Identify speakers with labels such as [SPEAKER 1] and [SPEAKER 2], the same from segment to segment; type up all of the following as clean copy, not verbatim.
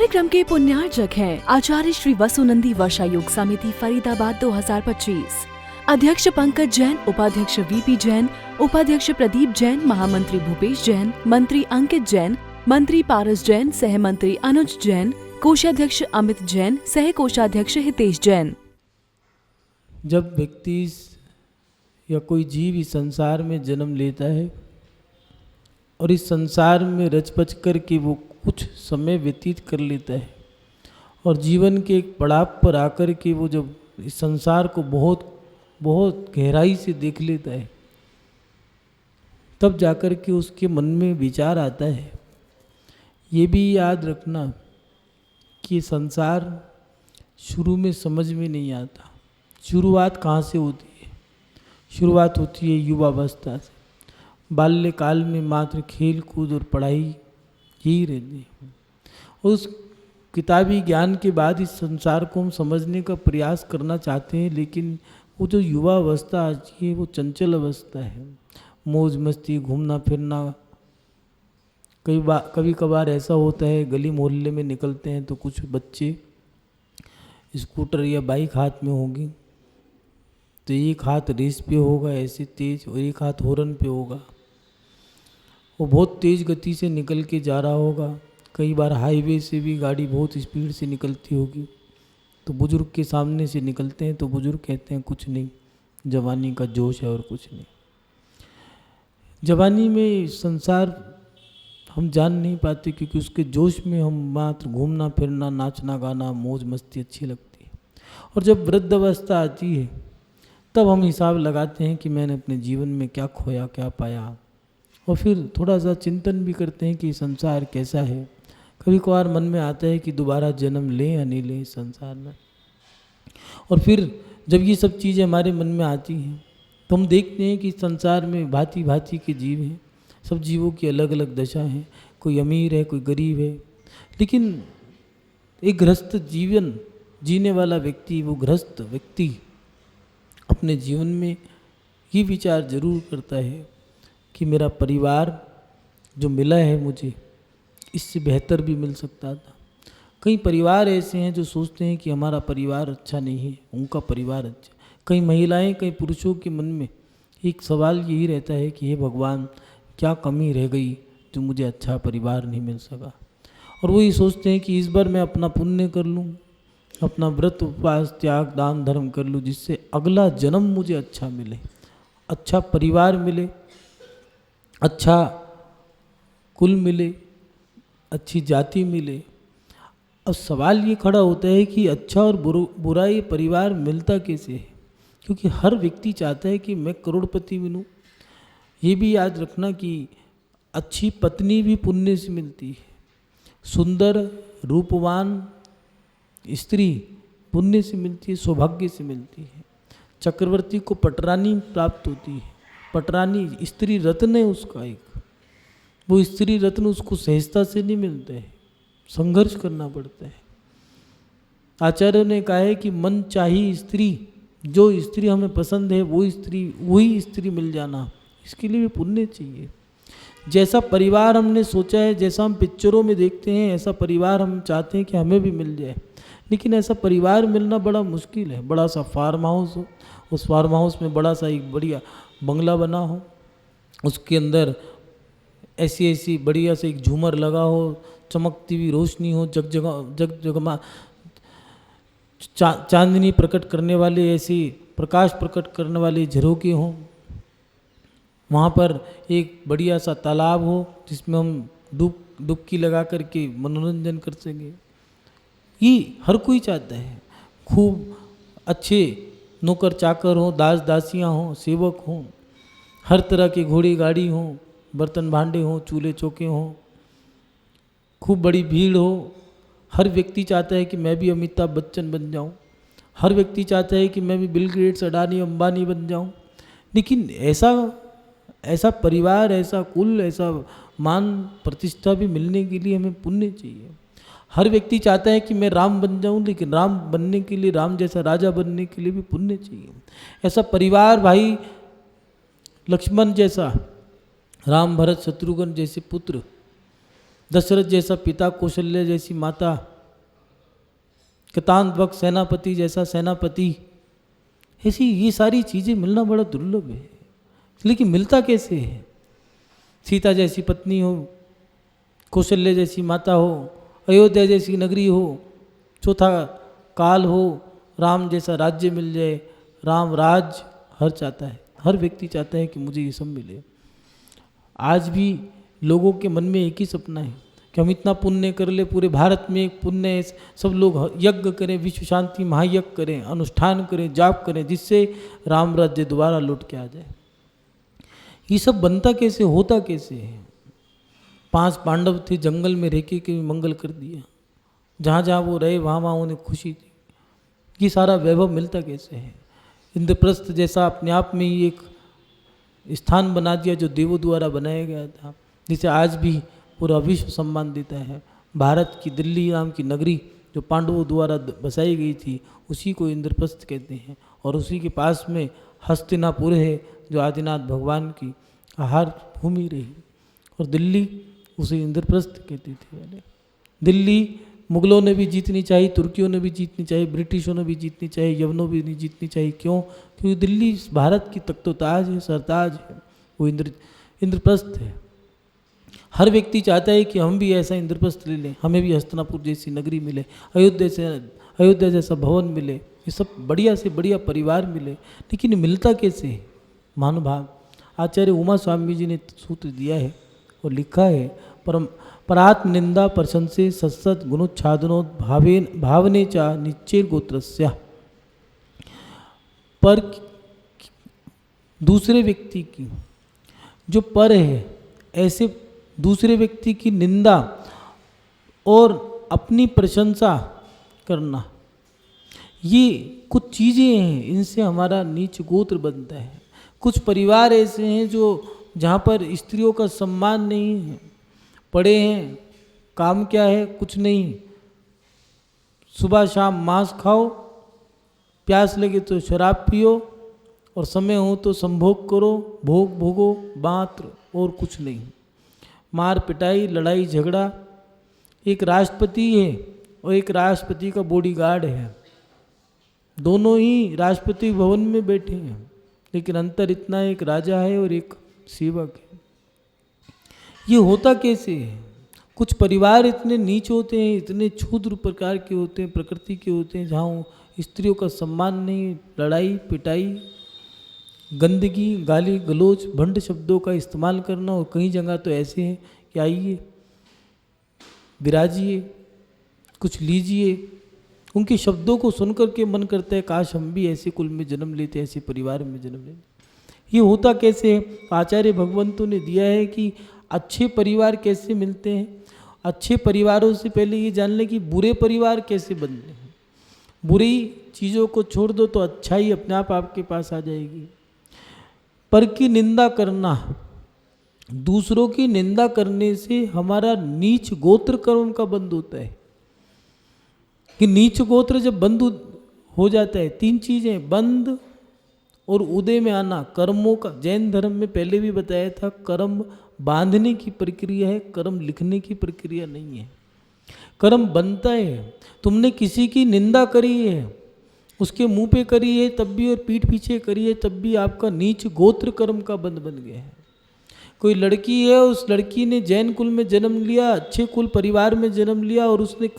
[SPEAKER 1] कार्यक्रम के पुण्यार्चक हैं आचार्य श्री वसुनंदी वर्षा योग समिति फरीदाबाद 2025। अध्यक्ष पंकज जैन, उपाध्यक्ष वीपी जैन, उपाध्यक्ष प्रदीप जैन, महामंत्री भूपेश जैन, मंत्री अंकित जैन, मंत्री पारस जैन, सह मंत्री अनुज जैन, कोषाध्यक्ष अमित जैन, सह कोषाध्यक्ष हितेश जैन।
[SPEAKER 2] जब व्यक्ति या कोई जीव इस संसार में जन्म लेता है और इस संसार में रच पच कर के वो कुछ समय व्यतीत कर लेता है और जीवन के एक पड़ाव पर आकर के वो जब इस संसार को बहुत बहुत गहराई से देख लेता है, तब जाकर के उसके मन में विचार आता है। ये भी याद रखना कि संसार शुरू में समझ में नहीं आता। शुरुआत कहाँ से होती है? शुरुआत होती है युवावस्था से। बाल्यकाल में मात्र खेल कूद और पढ़ाई ही रहती है। उस किताबी ज्ञान के बाद इस संसार को हम समझने का प्रयास करना चाहते हैं, लेकिन वो जो युवा अवस्था आती है वो चंचल अवस्था है। मौज मस्ती, घूमना फिरना। कभी कभार ऐसा होता है गली मोहल्ले में निकलते हैं तो कुछ बच्चे स्कूटर या बाइक हाथ में होगी तो एक हाथ रेस पे होगा ऐसे तेज और एक हाथ हॉर्न पे होगा। वो बहुत तेज़ गति से निकल के जा रहा होगा। कई बार हाईवे से भी गाड़ी बहुत स्पीड से निकलती होगी तो बुज़ुर्ग के सामने से निकलते हैं तो बुज़ुर्ग कहते हैं कुछ नहीं, जवानी का जोश है और कुछ नहीं। जवानी में संसार हम जान नहीं पाते क्योंकि उसके जोश में हम मात्र घूमना फिरना, नाचना गाना, मौज मस्ती अच्छी लगती है। और जब वृद्ध अवस्था आती है तब हम हिसाब लगाते हैं कि मैंने अपने जीवन में क्या खोया, क्या पाया, और फिर थोड़ा सा चिंतन भी करते हैं कि संसार कैसा है। कभी कभार मन में आता है कि दोबारा जन्म लें या नहीं लें इस संसार में। और फिर जब ये सब चीज़ें हमारे मन में आती हैं तो हम देखते हैं कि संसार में भांति भांति के जीव हैं। सब जीवों की अलग अलग दशा है। कोई अमीर है, कोई गरीब है, लेकिन एक गृहस्थ जीवन जीने वाला व्यक्ति, वो गृहस्थ व्यक्ति अपने जीवन में ये विचार जरूर करता है कि मेरा परिवार जो मिला है मुझे, इससे बेहतर भी मिल सकता था। कई परिवार ऐसे हैं जो सोचते हैं कि हमारा परिवार अच्छा नहीं है, उनका परिवार अच्छा। कई महिलाएं, कई पुरुषों के मन में एक सवाल यही रहता है कि हे भगवान, क्या कमी रह गई जो मुझे अच्छा परिवार नहीं मिल सका। और वो ये सोचते हैं कि इस बार मैं अपना पुण्य कर लूँ, अपना व्रत उपवास त्याग दान धर्म कर लूँ, जिससे अगला जन्म मुझे अच्छा मिले, अच्छा परिवार मिले, अच्छा कुल मिले, अच्छी जाति मिले। अब सवाल ये खड़ा होता है कि अच्छा और बुरा ये परिवार मिलता कैसे है? क्योंकि हर व्यक्ति चाहता है कि मैं करोड़पति बनूं। ये भी याद रखना कि अच्छी पत्नी भी पुण्य से मिलती है, सुंदर रूपवान स्त्री पुण्य से मिलती है, सौभाग्य से मिलती है। चक्रवर्ती को पटरानी प्राप्त होती है। पटरानी स्त्री रत्न है उसका एक। वो स्त्री रत्न उसको सहजता से नहीं मिलता है, संघर्ष करना पड़ता है। आचार्य ने कहा है कि मन चाही स्त्री, जो स्त्री हमें पसंद है वही स्त्री मिल जाना, इसके लिए भी पुण्य चाहिए। जैसा परिवार हमने सोचा है, जैसा हम पिक्चरों में देखते हैं, ऐसा परिवार हम चाहते हैं कि हमें भी मिल जाए, लेकिन ऐसा परिवार मिलना बड़ा मुश्किल है। बड़ा सा फार्म हाउस हो, उस फार्म हाउस में बड़ा सा एक बढ़िया बंगला बना हो, उसके अंदर ऐसी बढ़िया से एक झूमर लगा हो, चमकती हुई रोशनी हो, जगजगमा चांदनी प्रकट करने वाले, ऐसी प्रकाश प्रकट करने वाले झरोके हों। वहाँ पर एक बढ़िया सा तालाब हो जिसमें हम डुबकी लगा करके मनोरंजन कर सकें। ये हर कोई चाहता है। खूब अच्छे नौकर चाकर हों, दास दासियाँ हों, सेवक हों, हर तरह के घोड़ी गाड़ी हों, बर्तन भांडे हों, चूल्हे चौके हों, खूब बड़ी भीड़ हो। हर व्यक्ति चाहता है कि मैं भी अमिताभ बच्चन बन जाऊं। हर व्यक्ति चाहता है कि मैं भी बिल गेट्स, अडानी, अंबानी बन जाऊं। लेकिन ऐसा परिवार, ऐसा कुल, ऐसा मान प्रतिष्ठा भी मिलने के लिए हमें पुण्य चाहिए। हर व्यक्ति चाहता है कि मैं राम बन जाऊं, लेकिन राम बनने के लिए, राम जैसा राजा बनने के लिए भी पुण्य चाहिए। ऐसा परिवार, भाई लक्ष्मण जैसा, राम भरत शत्रुघ्न जैसे पुत्र, दशरथ जैसा पिता, कौशल्या जैसी माता, कितानवक सेनापति जैसा सेनापति, ऐसी ये सारी चीज़ें मिलना बड़ा दुर्लभ है। लेकिन मिलता कैसे है? सीता जैसी पत्नी हो, कौशल्य जैसी माता हो, अयोध्या जैसी नगरी हो, चौथा काल हो, राम जैसा राज्य मिल जाए। राम राज हर चाहता है, हर व्यक्ति चाहता है कि मुझे ये सब मिले। आज भी लोगों के मन में एक ही सपना है कि हम इतना पुण्य कर ले, पूरे भारत में एक पुण्य है, सब लोग यज्ञ करें, विश्व शांति महायज्ञ करें, अनुष्ठान करें, जाप करें, जिससे राम राज्य दोबारा लौट के आ जाए। ये सब बनता कैसे, होता कैसे है? 5 पांडव थे, जंगल में रह के मंगल कर दिया। जहाँ जहाँ वो रहे वहाँ वहाँ उन्हें खुशी थी। ये सारा वैभव मिलता कैसे है? इंद्रप्रस्थ जैसा अपने आप में ही एक स्थान बना दिया जो देवों द्वारा बनाया गया था, जिसे आज भी पूरा विश्व सम्मान देता है। भारत की दिल्ली नाम की नगरी जो पांडवों द्वारा बसाई गई थी, उसी को इंद्रप्रस्थ कहते हैं। और उसी के पास में हस्तिनापुर है जो आदिनाथ भगवान की आहार भूमि रही, और दिल्ली उसे इंद्रप्रस्थ कहते थे पहले। दिल्ली मुगलों ने भी जीतनी चाहिए, तुर्कियों ने भी जीतनी चाहिए, ब्रिटिशों ने भी जीतनी चाहिए, यवनों भी नहीं जीतनी चाहिए। क्यों? क्योंकि दिल्ली भारत की तख्तोताज है, सरताज है, वो इंद्रप्रस्थ है। हर व्यक्ति चाहता है कि हम भी ऐसा इंद्रप्रस्थ ले लें, हमें भी हस्तिनापुर जैसी नगरी मिले, अयोध्या जैसा भवन मिले, ये सब बढ़िया से बढ़िया परिवार मिले। लेकिन मिलता कैसे है? महानुभाव आचार्य उमा स्वामी जी ने सूत्र दिया है और लिखा है, परात्म निंदा प्रशंसे सत्सत गुणोच्छादनो भावने चा निश्चय गोत्रस्या। पर दूसरे व्यक्ति की जो पर है, ऐसे दूसरे व्यक्ति की निंदा और अपनी प्रशंसा करना, ये कुछ चीज़ें हैं, इनसे हमारा नीच गोत्र बनता है। कुछ परिवार ऐसे हैं जो जहाँ पर स्त्रियों का सम्मान नहीं है, पड़े हैं, काम क्या है, कुछ नहीं, सुबह शाम मांस खाओ, प्यास लगे तो शराब पियो, और समय हो तो संभोग करो, भोग भोगो मात्र, और कुछ नहीं। मार पिटाई, लड़ाई झगड़ा। एक राष्ट्रपति है और एक राष्ट्रपति का बॉडीगार्ड है, दोनों ही राष्ट्रपति भवन में बैठे हैं, लेकिन अंतर इतना, एक राजा है और एक सेवक है। ये होता कैसे है? कुछ परिवार इतने नीच होते हैं, इतने क्षुद्र प्रकार के होते हैं, प्रकृति के होते हैं, जहाँ स्त्रियों का सम्मान नहीं, लड़ाई पिटाई, गंदगी, गाली गलोच, भंड शब्दों का इस्तेमाल करना। और कई जगह तो ऐसे हैं कि आइए विराजिए, कुछ लीजिए। उनके शब्दों को सुनकर के मन करता है काश हम भी ऐसे कुल में जन्म लेते, ऐसे परिवार में जन्म लेते। ये होता कैसे है? आचार्य भगवंतों ने दिया है कि अच्छे परिवार कैसे मिलते हैं। अच्छे परिवारों से पहले ये जान लें कि बुरे परिवार कैसे बनते हैं। बुरी चीज़ों को छोड़ दो तो अच्छाई अपने आप आपके पास आ जाएगी। पर की निंदा करना, दूसरों की निंदा करने से हमारा नीच गोत्र कर्म का बंद होता है। कि नीच गोत्र जब बंद हो जाता है, 3 चीज़ें, बंद और उदय में आना, कर्मों का। जैन धर्म में पहले भी बताया था, कर्म बांधने की प्रक्रिया है, कर्म लिखने की प्रक्रिया नहीं है। कर्म बनता है। तुमने किसी की निंदा करी है, उसके मुंह पे करी है तब भी, और पीठ पीछे करी है तब भी, आपका नीच गोत्र कर्म का बंध बन गया है। कोई लड़की है, उस लड़की ने जैन कुल में जन्म लिया, अच्छे कुल परिवार में जन्म लिया, और उसने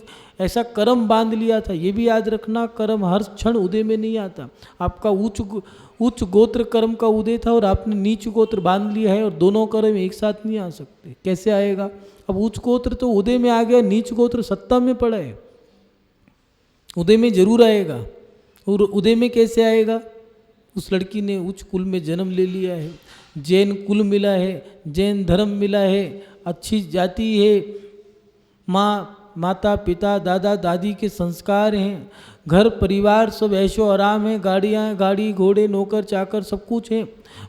[SPEAKER 2] ऐसा कर्म बांध लिया था। ये भी याद रखना, कर्म हर क्षण उदय में नहीं आता। आपका उच्च गोत्र कर्म का उदय था और आपने नीच गोत्र बांध लिया है, और दोनों कर्म एक साथ नहीं आ सकते। कैसे आएगा? अब उच्च गोत्र तो उदय में आ गया, नीच गोत्र सत्ता में पड़ा है। उदय में जरूर आएगा। और उदय में कैसे आएगा? उस लड़की ने उच्च कुल में जन्म ले लिया है, जैन कुल मिला है, जैन धर्म मिला है, अच्छी जाति है, माता पिता दादा दादी के संस्कार हैं, घर परिवार सब ऐशो आराम है, गाड़ी घोड़े नौकर चाकर सब कुछ है,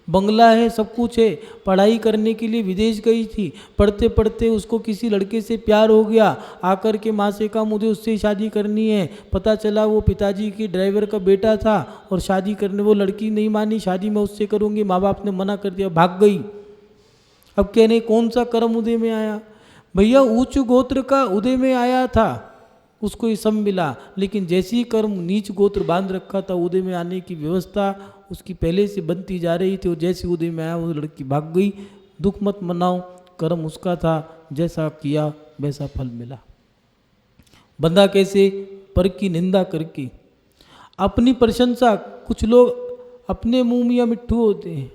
[SPEAKER 2] बंगला है, सब कुछ है। पढ़ाई करने के लिए विदेश गई थी, पढ़ते पढ़ते उसको किसी लड़के से प्यार हो गया, आकर के माँ से कहा मुझे उससे शादी करनी है। पता चला वो पिताजी की ड्राइवर का बेटा था, और शादी करने वो लड़की नहीं मानी, शादी मैं उससे करूँगी, माँ बाप ने मना कर दिया, भाग गई। अब कहने कौन सा कर्म उदय में आया? भैया उच्च गोत्र का उदय में आया था, उसको ये सब मिला, लेकिन जैसे ही कर्म नीच गोत्र बांध रखा था, उदय में आने की व्यवस्था उसकी पहले से बनती जा रही थी, और जैसे उदय में आया वो लड़की भाग गई। दुख मत मनाओ, कर्म उसका था, जैसा किया वैसा फल मिला। बंधा कैसे? पर की निंदा करके, अपनी प्रशंसा। कुछ लोग अपने मुंह मियाँ मिट्ठू होते हैं।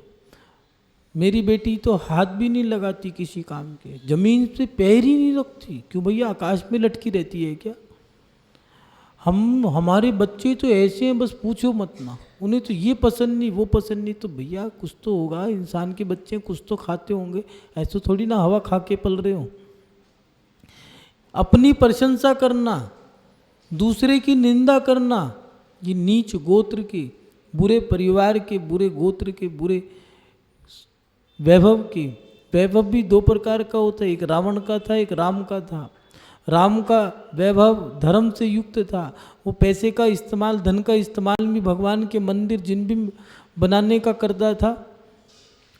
[SPEAKER 2] मेरी बेटी तो हाथ भी नहीं लगाती किसी काम के, जमीन पे पैर ही नहीं रखती। क्यों भैया, आकाश में लटकी रहती है क्या? हमारे बच्चे तो ऐसे हैं, बस पूछो मत ना। उन्हें तो ये पसंद नहीं, वो पसंद नहीं। तो भैया कुछ तो होगा, इंसान के बच्चे कुछ तो खाते होंगे, ऐसे थोड़ी ना हवा खा के पल रहे हो। अपनी प्रशंसा करना, दूसरे की निंदा करना, ये नीच गोत्र के, बुरे परिवार के, बुरे गोत्र के, बुरे वैभव के। वैभव भी दो प्रकार का होता है, एक रावण का था, एक राम का था। राम का वैभव धर्म से युक्त था, वो पैसे का इस्तेमाल, धन का इस्तेमाल भी भगवान के मंदिर जिन भी बनाने का करता था।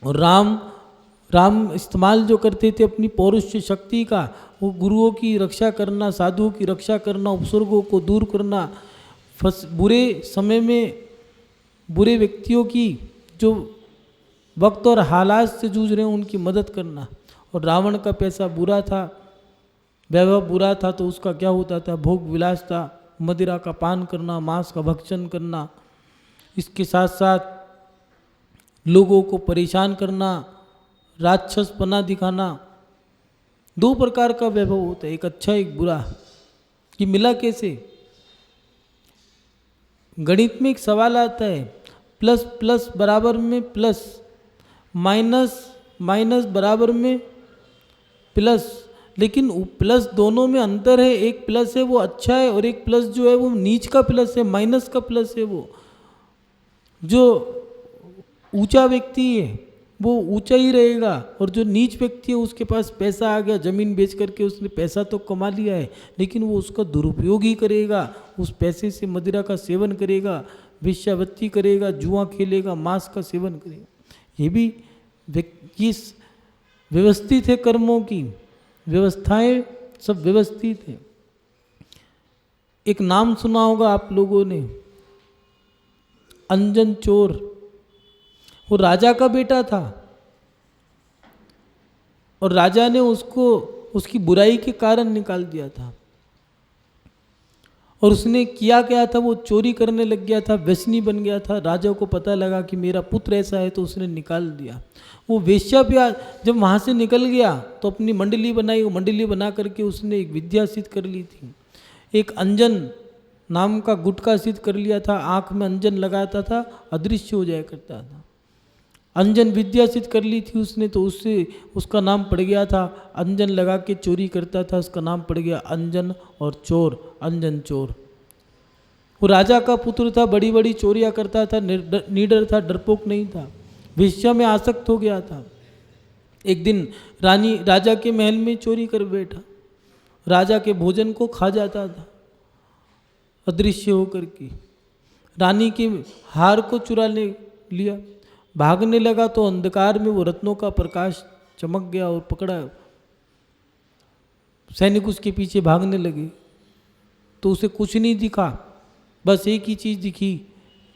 [SPEAKER 2] और राम इस्तेमाल जो करते थे अपनी पौरुष शक्ति का, वो गुरुओं की रक्षा करना, साधुओं की रक्षा करना, उपसर्गों को दूर करना, बुरे समय में बुरे व्यक्तियों की जो वक्त और हालात से जूझ रहे हैं उनकी मदद करना। और रावण का पैसा बुरा था, वैभव बुरा था, तो उसका क्या होता था? भोग विलास था, मदिरा का पान करना, मांस का भक्षण करना, इसके साथ साथ लोगों को परेशान करना, राक्षसपना दिखाना। दो प्रकार का वैभव होता है, एक अच्छा एक बुरा। ये मिला कैसे? गणित में एक सवाल आता है, प्लस प्लस बराबर में प्लस, माइनस माइनस बराबर में प्लस, लेकिन प्लस दोनों में अंतर है। एक प्लस है वो अच्छा है, और एक प्लस जो है वो नीच का प्लस है, माइनस का प्लस है। वो जो ऊंचा व्यक्ति है वो ऊंचा ही रहेगा, और जो नीच व्यक्ति है उसके पास पैसा आ गया, जमीन बेच करके उसने पैसा तो कमा लिया है, लेकिन वो उसका दुरुपयोग ही करेगा। उस पैसे से मदिरा का सेवन करेगा, वेश्यावृत्ति करेगा, जुआ खेलेगा, मांस का सेवन करेगा। ये भी इस व्यवस्थित है, कर्मों की व्यवस्थाएं सब व्यवस्थित है। एक नाम सुना होगा आप लोगों ने, अंजन चोर। वो राजा का बेटा था, और राजा ने उसको उसकी बुराई के कारण निकाल दिया था। और उसने किया क्या था? वो चोरी करने लग गया था, व्यसनी बन गया था। राजा को पता लगा कि मेरा पुत्र ऐसा है, तो उसने निकाल दिया। वो वेश्या भी जब वहाँ से निकल गया तो अपनी मंडली बनाई। वो मंडली बना करके उसने एक विद्या सिद्ध कर ली थी। एक अंजन नाम का गुटका सिद्ध कर लिया था, आँख में अंजन लगाता था, अदृश्य हो जाया करता था। अंजन विद्या सिद्ध कर ली थी उसने, तो उससे उसका नाम पड़ गया था। अंजन लगा के चोरी करता था, उसका नाम पड़ गया अंजन, और चोर अंजन चोर। वो राजा का पुत्र था, बड़ी बड़ी चोरियां करता था, निडर था, डरपोक नहीं था, वेश्या में आसक्त हो गया था। एक दिन राजा के महल में चोरी कर बैठा, राजा के भोजन को खा जाता था अदृश्य होकर के। रानी के हार को चुरा लिया, भागने लगा तो अंधकार में वो रत्नों का प्रकाश चमक गया और पकड़ा। सैनिक उसके पीछे भागने लगे तो उसे कुछ नहीं दिखा, बस एक ही चीज़ दिखी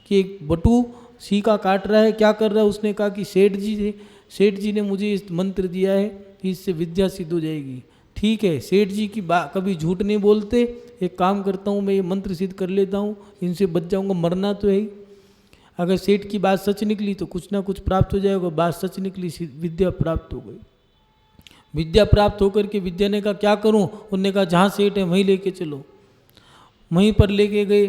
[SPEAKER 2] कि एक बटू सीका काट रहा है। क्या कर रहा है? उसने कहा कि सेठ जी ने मुझे इस मंत्र दिया है कि इससे विद्या सिद्ध हो जाएगी। ठीक है, सेठ जी की बात कभी झूठ नहीं बोलते। एक काम करता हूँ, मैं ये मंत्र सिद्ध कर लेता हूँ, इनसे बच जाऊँगा, मरना तो है ही। अगर सेठ की बात सच निकली तो कुछ ना कुछ प्राप्त हो जाएगा, बात सच निकली विद्या प्राप्त हो गई। विद्या प्राप्त होकर के विद्या ने कहा क्या करूं? उन्होंने कहा जहाँ सेठ है वहीं लेके चलो। वहीं पर लेके गए,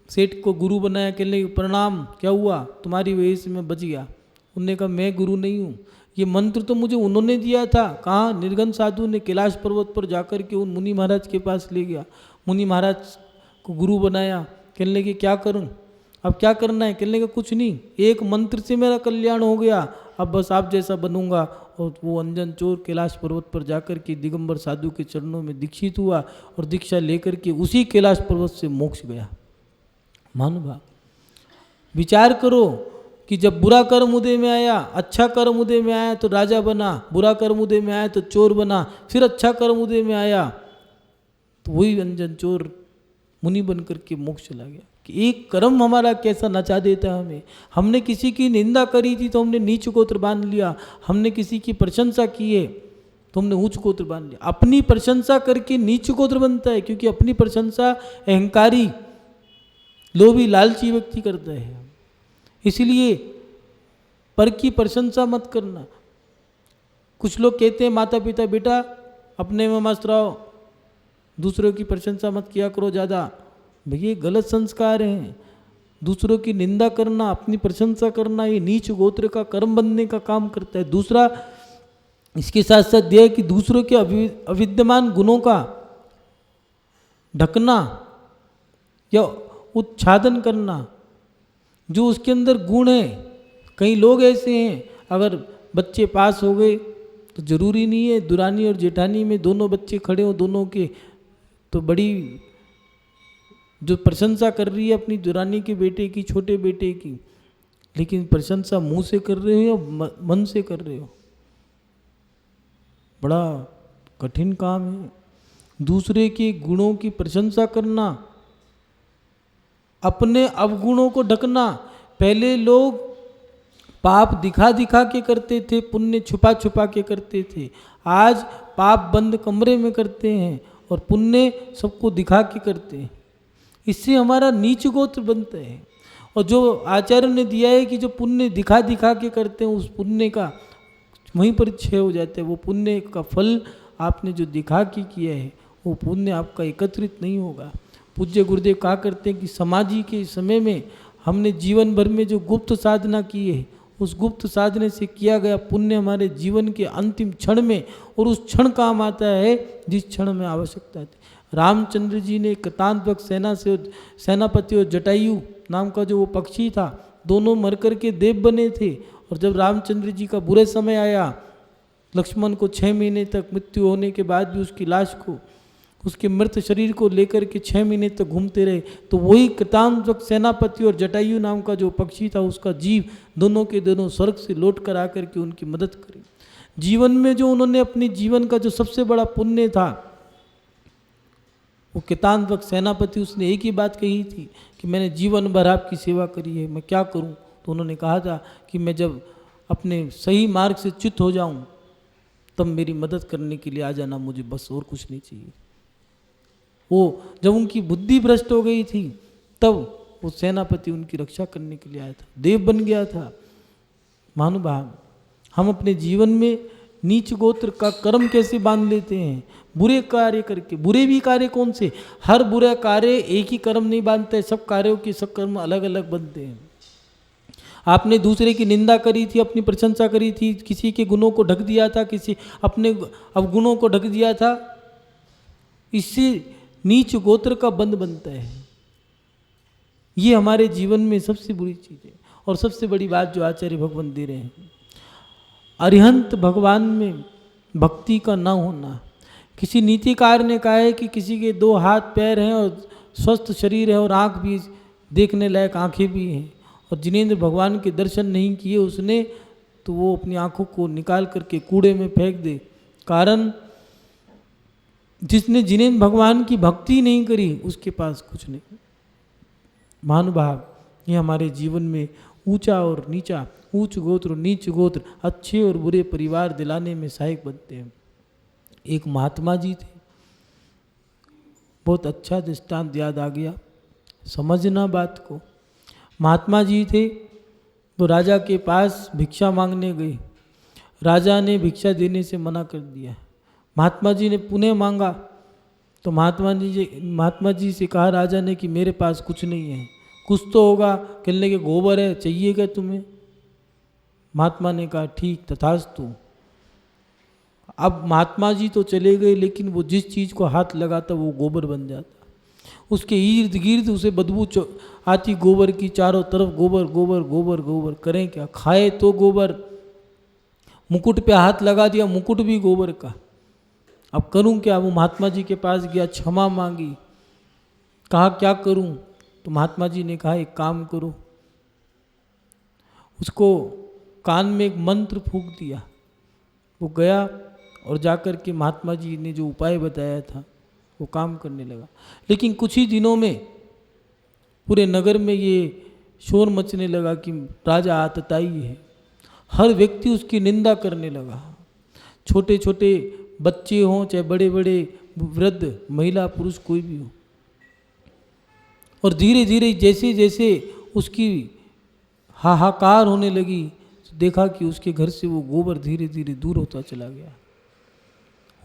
[SPEAKER 2] सेठ को गुरु बनाया। कहने प्रणाम, क्या हुआ? तुम्हारी वजह से मैं बच गया। उन्होंने कहा मैं गुरु नहीं हूँ, ये मंत्र तो मुझे उन्होंने दिया था। कहाँ? निर्गन साधु ने कैलाश पर्वत पर जाकर के उन मुनि महाराज के पास ले गया, मुनि महाराज को गुरु बनाया। कहने लगे क्या करूँ, अब क्या करना है? कहने लगे कुछ नहीं, एक मंत्र से मेरा कल्याण हो गया, अब बस आप जैसा बनूंगा। और वो अंजन चोर कैलाश पर्वत पर जाकर के दिगंबर साधु के चरणों में दीक्षित हुआ, और दीक्षा लेकर के उसी कैलाश पर्वत से मोक्ष गया। महानुभाव, विचार करो कि जब बुरा कर्म उदय में आया, अच्छा कर्म उदय में आया तो राजा बना, बुरा कर्म उदय में आया तो चोर बना, फिर अच्छा कर्म उदय में आया तो वही अंजन चोर मुनि बन करके मोक्ष चला गया। कि एक कर्म हमारा कैसा नचा देता है हमें। हमने किसी की निंदा करी थी तो हमने नीच गोत्र बांध लिया, हमने किसी की प्रशंसा की है तो हमने ऊंच गोत्र बांध लिया। अपनी प्रशंसा करके नीच गोत्र बनता है, क्योंकि अपनी प्रशंसा अहंकारी, लोभी, लालची व्यक्ति करता है। इसलिए पर की प्रशंसा मत करना। कुछ लोग कहते हैं माता पिता, बेटा अपने में मस्त रहो, दूसरों की प्रशंसा मत किया करो ज़्यादा। भैया ये गलत संस्कार हैं। दूसरों की निंदा करना, अपनी प्रशंसा करना, ये नीच गोत्र का कर्म बनने का काम करता है। दूसरा, इसके साथ साथ यह है कि दूसरों के अविद्यमान गुणों का ढकना या उच्छादन करना, जो उसके अंदर गुण है। कई लोग ऐसे हैं, अगर बच्चे पास हो गए तो जरूरी नहीं है दुरानी और जेठानी में दोनों बच्चे खड़े हों, दोनों के तो बड़ी जो प्रशंसा कर रही है अपनी दुरानी के बेटे की, छोटे बेटे की, लेकिन प्रशंसा मुंह से कर रहे हो या मन से कर रहे हो, बड़ा कठिन काम है। दूसरे के गुणों की प्रशंसा करना, अपने अवगुणों को ढकना। पहले लोग पाप दिखा दिखा के करते थे, पुण्य छुपा छुपा के करते थे। आज पाप बंद कमरे में करते हैं और पुण्य सबको दिखा के करते हैं। इससे हमारा नीच गोत्र बनता है। और जो आचार्य ने दिया है कि जो पुण्य दिखा दिखा के करते हैं, उस पुण्य का वहीं पर क्षय हो जाता है। वो पुण्य का फल आपने जो दिखा के किया है, वो पुण्य आपका एकत्रित नहीं होगा। पूज्य गुरुदेव कहा करते हैं कि समाधि के समय में हमने जीवन भर में जो गुप्त साधना की है, उस गुप्त साधने से किया गया पुण्य हमारे जीवन के अंतिम क्षण में और उस क्षण काम आता है जिस क्षण में आवश्यकता थी। रामचंद्र जी ने कृतांतवक सेना से सेनापति और जटायु नाम का जो वो पक्षी था, दोनों मर कर के देव बने थे। और जब रामचंद्र जी का बुरे समय आया, लक्ष्मण को 6 महीने तक मृत्यु होने के बाद भी उसकी लाश को, उसके मृत शरीर को लेकर के 6 महीने तक घूमते रहे, तो वही कृतांतवक सेनापति और जटायु नाम का जो पक्षी था, उसका जीव दोनों के दोनों स्वर्ग से लौट कर आकर के उनकी मदद करी। जीवन में जो उन्होंने अपने जीवन का जो सबसे बड़ा पुण्य था, वो कृतांतवक सेनापति, उसने एक ही बात कही थी कि मैंने जीवन भर आपकी सेवा करी है, मैं क्या करूं। तो उन्होंने कहा था कि मैं जब अपने सही मार्ग से च्युत हो जाऊं तब मेरी मदद करने के लिए आ जाना, मुझे बस और कुछ नहीं चाहिए। वो जब उनकी बुद्धि भ्रष्ट हो गई थी तब वो सेनापति उनकी रक्षा करने के लिए आया था, देव बन गया था। महानुभाव, हम अपने जीवन में नीच गोत्र का कर्म कैसे बांध लेते हैं, बुरे कार्य करके। बुरे भी कार्य कौन से? हर बुरा कार्य एक ही कर्म नहीं बांधते, सब कार्यों के सब कर्म अलग अलग बनते हैं। आपने दूसरे की निंदा करी थी, अपनी प्रशंसा करी थी, किसी के गुणों को ढक दिया था, किसी अपने अवगुणों को ढक दिया था, इससे नीच गोत्र का बंध बनता है। ये हमारे जीवन में सबसे बुरी चीज़ है। और सबसे बड़ी बात जो आचार्य भगवान दे रहे हैं, अरिहंत भगवान में भक्ति का न होना। किसी नीतिकार ने कहा है कि किसी के 2 हाथ पैर हैं और स्वस्थ शरीर है और आँख भी, देखने लायक आँखें भी हैं, और जिनेंद्र भगवान के दर्शन नहीं किए उसने, तो वो अपनी आँखों को निकाल करके कूड़े में फेंक दे। कारण जिसने जिनेंद्र भगवान की भक्ति नहीं करी उसके पास कुछ नहीं। महानुभाव, ये हमारे जीवन में ऊंचा और नीचा, ऊंच गोत्र और नीच गोत्र, अच्छे और बुरे परिवार दिलाने में सहायक बनते हैं। एक महात्मा जी थे, बहुत अच्छा दृष्टांत याद आ गया, समझना बात को। महात्मा जी थे तो राजा के पास भिक्षा मांगने गए। राजा ने भिक्षा देने से मना कर दिया। महात्मा जी ने पुनः मांगा तो महात्मा जी से कहा राजा ने कि मेरे पास कुछ नहीं है, कुछ तो होगा। कहने के गोबर है, चाहिए क्या तुम्हें? महात्मा ने कहा ठीक तथास्तु। अब महात्मा जी तो चले गए, लेकिन वो जिस चीज़ को हाथ लगाता वो गोबर बन जाता। उसके इर्द गिर्द उसे बदबू आती गोबर की, चारों तरफ गोबर गोबर गोबर गोबर। करें क्या? खाए तो गोबर। मुकुट पे हाथ लगा दिया, मुकुट भी गोबर का। अब करूं क्या? वो महात्मा जी के पास गया, क्षमा मांगी, कहा क्या करूं? तो महात्मा जी ने कहा एक काम करो, उसको कान में एक मंत्र फूंक दिया। वो गया और जाकर के महात्मा जी ने जो उपाय बताया था वो काम करने लगा। लेकिन कुछ ही दिनों में पूरे नगर में ये शोर मचने लगा कि राजा आतताई है। हर व्यक्ति उसकी निंदा करने लगा, छोटे छोटे बच्चे हों चाहे बड़े बड़े वृद्ध, महिला पुरुष कोई भी हो। और धीरे धीरे जैसे जैसे उसकी हाहाकार होने लगी, तो देखा कि उसके घर से वो गोबर धीरे धीरे दूर होता चला गया।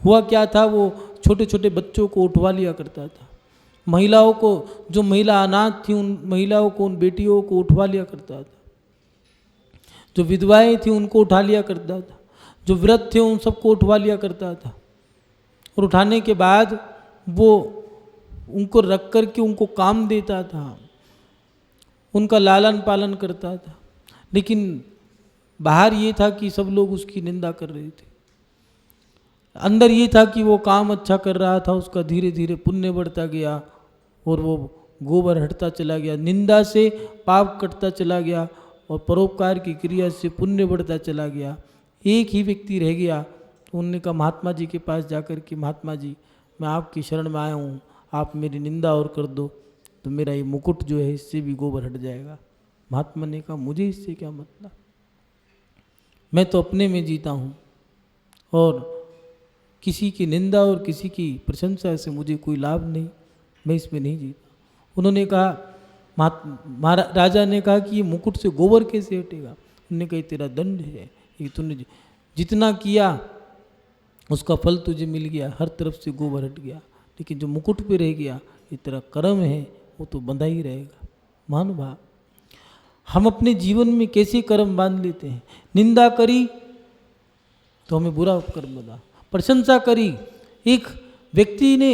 [SPEAKER 2] हुआ क्या था, वो छोटे छोटे बच्चों को उठवा लिया करता था, महिलाओं को, जो महिला अनाथ थी उन महिलाओं को, उन बेटियों को उठवा लिया करता था, जो विधवाएं थी उनको उठा लिया करता था, जो वृद्ध थे उन सबको उठवा लिया करता था। और उठाने के बाद वो उनको रख कर के उनको काम देता था, उनका लालन पालन करता था। लेकिन बाहर ये था कि सब लोग उसकी निंदा कर रहे थे, अंदर ये था कि वो काम अच्छा कर रहा था, उसका धीरे धीरे पुण्य बढ़ता गया और वो गोबर हटता चला गया, निंदा से पाप कटता चला गया और परोपकार की क्रिया से पुण्य बढ़ता चला गया। एक ही व्यक्ति रह गया, तो उन्होंने कहा महात्मा जी के पास जाकर कि महात्मा जी, मैं आपकी शरण में आया हूँ, आप मेरी निंदा और कर दो तो मेरा ये मुकुट जो है इससे भी गोबर हट जाएगा। महात्मा ने कहा मुझे इससे क्या मतलब, मैं तो अपने में जीता हूँ और किसी की निंदा और किसी की प्रशंसा से मुझे कोई लाभ नहीं, मैं इसमें नहीं जीता। उन्होंने कहा, राजा ने कहा कि ये मुकुट से गोबर कैसे हटेगा। उन्होंने कहा तेरा दंड है, ये तूने जितना किया उसका फल तुझे मिल गया, हर तरफ से गोबर हट गया, लेकिन जो मुकुट पे रह गया ये तेरा कर्म है, वो तो बंधा ही रहेगा। महानुभाव, हम अपने जीवन में कैसे कर्म बांध लेते हैं। निंदा करी तो हमें बुरा कर्म बना, प्रशंसा करी, एक व्यक्ति ने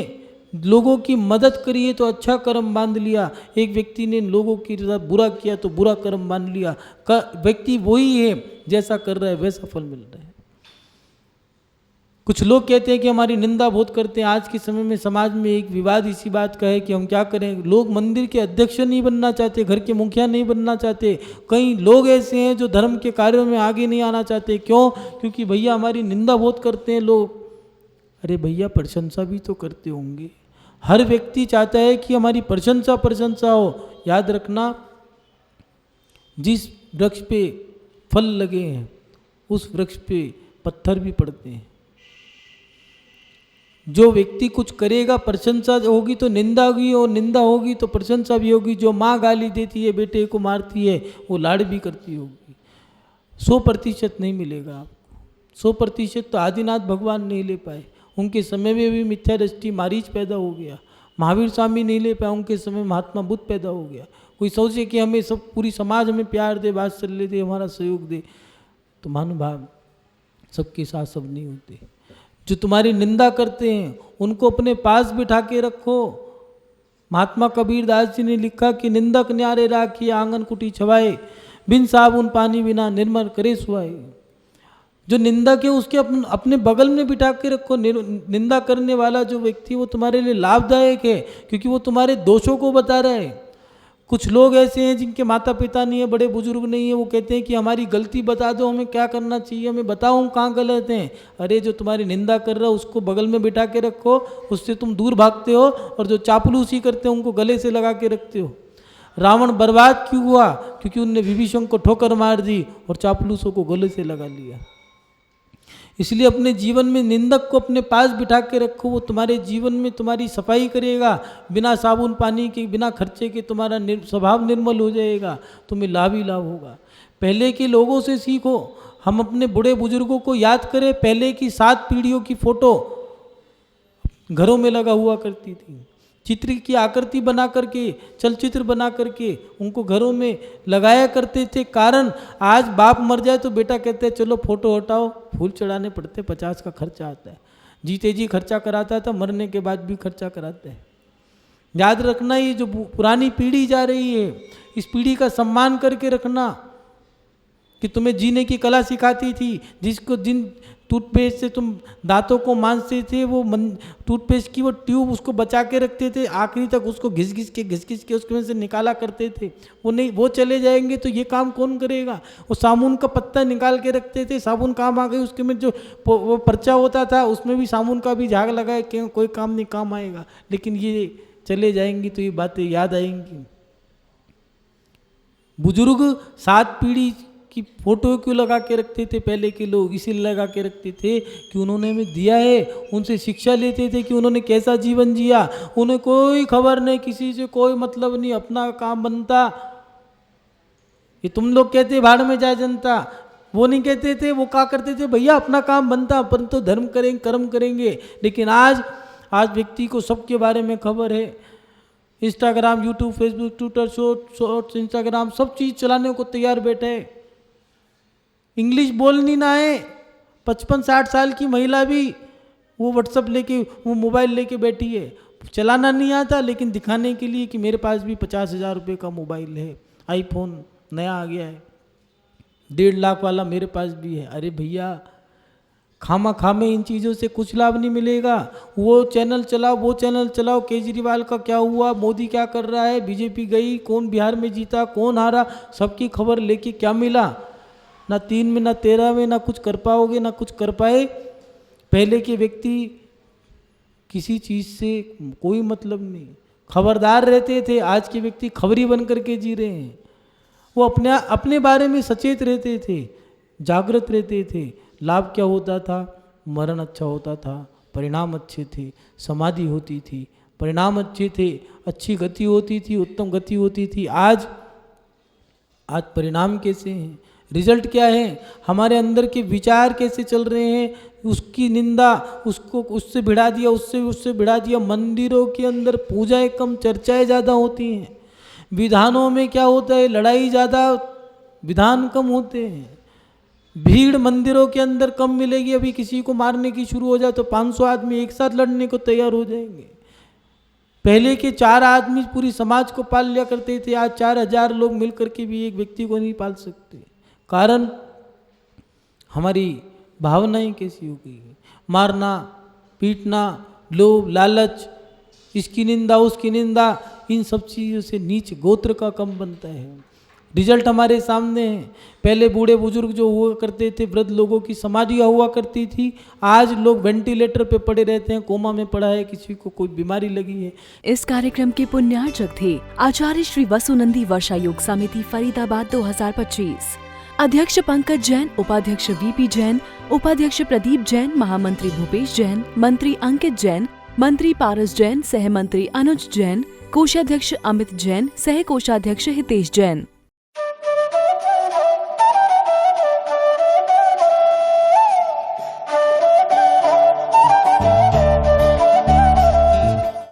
[SPEAKER 2] लोगों की मदद करी है तो अच्छा कर्म बांध लिया, एक व्यक्ति ने लोगों की साथ बुरा किया तो बुरा कर्म बांध लिया। व्यक्ति वही है, जैसा कर रहा है वैसा फल मिल रहा है। कुछ लोग कहते हैं कि हमारी निंदा बहुत करते हैं। आज के समय में समाज में एक विवाद इसी बात का है कि हम क्या करें, लोग मंदिर के अध्यक्ष नहीं बनना चाहते, घर के मुखिया नहीं बनना चाहते, कई लोग ऐसे हैं जो धर्म के कार्यों में आगे नहीं आना चाहते। क्यों? क्योंकि भैया हमारी निंदा बहुत करते हैं लोग। अरे भैया प्रशंसा भी तो करते होंगे, हर व्यक्ति चाहता है कि हमारी प्रशंसा हो। याद रखना, जिस वृक्ष पे फल लगे हैं उस वृक्ष पे पत्थर भी पड़ते हैं। जो व्यक्ति कुछ करेगा प्रशंसा होगी तो निंदा होगी, और निंदा होगी तो प्रशंसा भी होगी। जो माँ गाली देती है, बेटे को मारती है, वो लाड़ भी करती होगी। 100% नहीं मिलेगा आपको, 100% तो आदिनाथ भगवान नहीं ले पाए, उनके समय में भी मिथ्या दृष्टि मारीच पैदा हो गया। महावीर स्वामी नहीं ले पाए, उनके समय महात्मा बुद्ध पैदा हो गया। कोई सोचे कि हमें सब पूरी समाज हमें प्यार दे, वात्सल्य दे, हमारा सहयोग दे, तो महानुभाव सबके साथ सब नहीं होते। जो तुम्हारी निंदा करते हैं उनको अपने पास बिठा के रखो। महात्मा कबीर दास जी ने लिखा कि निंदक न्यारे राखिए आंगन कुटी छवाए, बिन साबुन पानी बिना निर्मल करे सुआए। जो निंदक है उसके अपने बगल में बिठा के रखो। निंदा करने वाला जो व्यक्ति वो तुम्हारे लिए लाभदायक है, क्योंकि वो तुम्हारे दोषों को बता रहा है। कुछ लोग ऐसे हैं जिनके माता पिता नहीं है, बड़े बुजुर्ग नहीं है, वो कहते हैं कि हमारी गलती बता दो, हमें क्या करना चाहिए, हमें बताओ हम कहाँ गलत हैं। अरे जो तुम्हारी निंदा कर रहा है उसको बगल में बिठा के रखो, उससे तुम दूर भागते हो, और जो चापलूसी करते हो उनको गले से लगा के रखते हो। रावण बर्बाद क्यों हुआ? क्योंकि उनने विभीषण को ठोकर मार दी और चापलूसों को गले से लगा लिया। इसलिए अपने जीवन में निंदक को अपने पास बिठा के रखो, वो तुम्हारे जीवन में तुम्हारी सफाई करेगा। बिना साबुन पानी के, बिना खर्चे के तुम्हारा स्वभाव निर्मल हो जाएगा, तुम्हें लाभ ही लाभ होगा। पहले के लोगों से सीखो। हम अपने बूढ़े बुजुर्गों को याद करें, पहले की 7 पीढ़ियों की फोटो घरों में लगा हुआ करती थी, चित्र की आकृति बना करके, चलचित्र बना करके उनको घरों में लगाया करते थे। कारण आज बाप मर जाए तो बेटा कहते हैं चलो फोटो हटाओ, फूल चढ़ाने पड़ते, 50 का खर्चा आता है। जीते जी खर्चा कराता था, मरने के बाद भी खर्चा कराते हैं। याद रखना, ये जो पुरानी पीढ़ी जा रही है, इस पीढ़ी का सम्मान करके रखना कि तुम्हें जीने की कला सिखाती थी, टूथपेस्ट से तुम दांतों को मांजते थे, वो टूथपेस्ट की वो ट्यूब उसको बचा के रखते थे, आखिरी तक उसको घिस घिस के उसके में से निकाला करते थे। वो नहीं, वो चले जाएंगे तो ये काम कौन करेगा। वो साबुन का पत्ता निकाल के रखते थे, साबुन काम आ गई, उसके में जो वो पर्चा होता था उसमें भी साबुन का भी झाग लगा कि कोई काम नहीं, काम आएगा। लेकिन ये चले जाएंगी तो ये बातें याद आएंगी। बुजुर्ग 7 पीढ़ी की फोटो क्यों लगा के रखते थे पहले के लोग? इसीलिए लगा के रखते थे कि उन्होंने हमें दिया है, उनसे शिक्षा लेते थे कि उन्होंने कैसा जीवन जिया। उन्हें कोई खबर नहीं, किसी से कोई मतलब नहीं, अपना काम बनता। ये तुम लोग कहते भाड़ में जाए जनता, वो नहीं कहते थे, वो क्या करते थे, भैया अपना काम बनता, अपन तो धर्म करेंगे, कर्म करेंगे। लेकिन आज व्यक्ति को सबके बारे में खबर है। Instagram, YouTube, Facebook, Twitter, shorts, Instagram, सब चीज़ चलाने को तैयार बैठे है। इंग्लिश बोलनी ना है, 55-60 साल की महिला भी वो व्हाट्सअप लेके, वो मोबाइल लेके बैठी है। चलाना नहीं आता, लेकिन दिखाने के लिए कि मेरे पास भी 50,000 रुपये का मोबाइल है, आईफोन नया आ गया है, 1.5 लाख वाला मेरे पास भी है। अरे भैया, खामा खामे इन चीज़ों से कुछ लाभ नहीं मिलेगा। वो चैनल चलाओ, वो चैनल चलाओ, केजरीवाल का क्या हुआ, मोदी क्या कर रहा है, बीजेपी गई, कौन बिहार में जीता, कौन हारा, सबकी खबर लेके क्या मिला? ना 3 में, ना 13 में, ना कुछ कर पाओगे, ना कुछ कर पाए। पहले के व्यक्ति किसी चीज़ से कोई मतलब नहीं, खबरदार रहते थे। आज के व्यक्ति खबरी बन करके जी रहे हैं। वो अपने बारे में सचेत रहते थे, जागृत रहते थे। लाभ क्या होता था? मरण अच्छा होता था, परिणाम अच्छे थे, समाधि होती थी, परिणाम अच्छे थे, अच्छी गति होती थी, उत्तम गति होती थी। आज परिणाम कैसे हैं? रिजल्ट क्या है? हमारे अंदर के विचार कैसे चल रहे हैं? उसकी निंदा, उसको उससे भिड़ा दिया, उससे भिड़ा दिया। मंदिरों के अंदर पूजाएं कम, चर्चाएं ज़्यादा होती हैं। विधानों में क्या होता है? लड़ाई ज़्यादा, विधान कम होते हैं। भीड़ मंदिरों के अंदर कम मिलेगी। अभी किसी को मारने की शुरू हो जाए तो 500 आदमी एक साथ लड़ने को तैयार हो जाएंगे। पहले के 4 आदमी पूरी समाज को पाल लिया करते थे, आज 4,000 लोग मिलकर के भी एक व्यक्ति को नहीं पाल सकते। कारण हमारी भावनाएं कैसी हो गई? मारना, पीटना, लोभ, लालच, इसकी निंदा, उसकी निंदा, इन सब चीज़ों से नीच गोत्र का कम बनता है। रिजल्ट हमारे सामने है। पहले बूढ़े बुजुर्ग जो हुआ करते थे, वृद्ध लोगों की समाधियाँ हुआ करती थी, आज लोग वेंटिलेटर पे पड़े रहते हैं, कोमा में पड़ा है, किसी को कोई बीमारी लगी है।
[SPEAKER 1] इस कार्यक्रम के पुण्यार्चक थे आचार्य श्री वसुनंदी वर्षा योग समिति फरीदाबाद 2025, अध्यक्ष पंकज जैन, उपाध्यक्ष वीपी जैन, उपाध्यक्ष प्रदीप जैन, महामंत्री भूपेश जैन, मंत्री अंकित जैन, मंत्री पारस जैन, सह मंत्री अनुज जैन, कोषाध्यक्ष अमित जैन, सह कोषाध्यक्ष हितेश जैन।